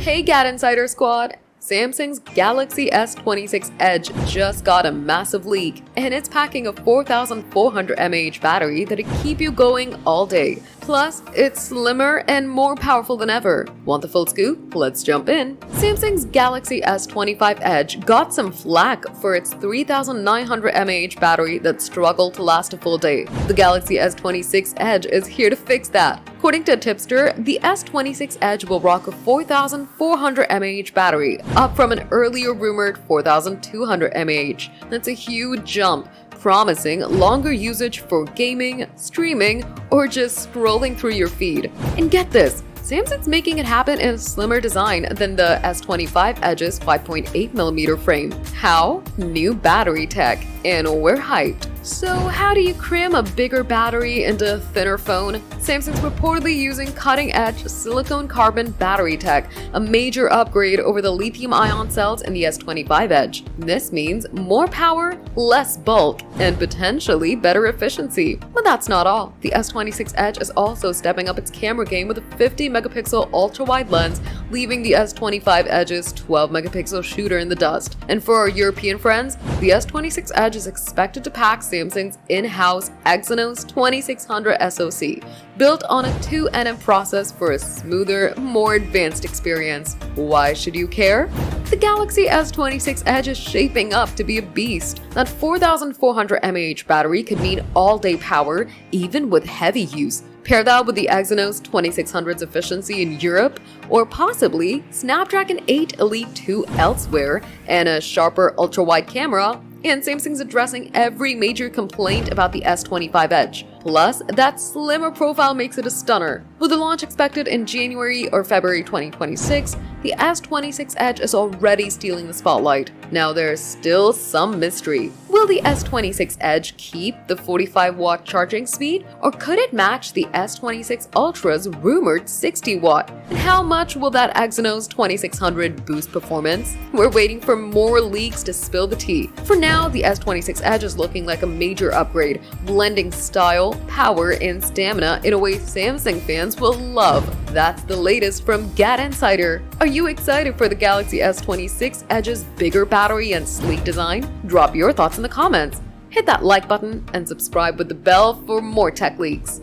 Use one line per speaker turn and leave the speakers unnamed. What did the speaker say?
Hey GadInsider squad! Samsung's Galaxy S26 Edge just got a massive leak, and it's packing a 4400 mAh battery that'll keep you going all day. Plus, it's slimmer and more powerful than ever. Want the full scoop? Let's jump in. Samsung's Galaxy S25 Edge got some flack for its 3900 mAh battery that struggled to last a full day. The Galaxy S26 Edge is here to fix that. According to a tipster, the S26 Edge will rock a 4400 mAh battery, up from an earlier rumored 4200 mAh. That's a huge jump, promising longer usage for gaming, streaming, or just scrolling through your feed. And get this, Samsung's making it happen in a slimmer design than the S25 Edge's 5.8mm frame. How? New battery tech, and we're hyped. So how do you cram a bigger battery into a thinner phone? Samsung's reportedly using cutting-edge silicon carbon battery tech, a major upgrade over the lithium-ion cells in the S25 Edge. This means more power, less bulk, and potentially better efficiency. But that's not all. The S26 Edge is also stepping up its camera game with a 50-megapixel ultra-wide lens, leaving the S25 Edge's 12-megapixel shooter in the dust. And for our European friends, the S26 Edge is expected to pack Samsung's in-house Exynos 2600 SoC, built on a 2nm process for a smoother, more advanced experience. Why should you care? The Galaxy S26 Edge is shaping up to be a beast. That 4400 mAh battery could mean all-day power, even with heavy use. Pair that with the Exynos 2600's efficiency in Europe, or possibly Snapdragon 8 Elite 2 elsewhere, and a sharper ultra-wide camera, and Samsung's addressing every major complaint about the S25 Edge. Plus, that slimmer profile makes it a stunner. With the launch expected in January or February 2026, the S26 Edge is already stealing the spotlight. Now there's still some mystery. Will the S26 Edge keep the 45-watt charging speed, or could it match the S26 Ultra's rumored 60-watt? And how much will that Exynos 2600 boost performance? We're waiting for more leaks to spill the tea. For now, the S26 Edge is looking like a major upgrade, blending style, power, and stamina in a way Samsung fans will love. That's the latest from GadInsider. Are you excited for the Galaxy S26 Edge's bigger battery and sleek design? Drop your thoughts in the comments. Hit that like button and subscribe with the bell for more tech leaks.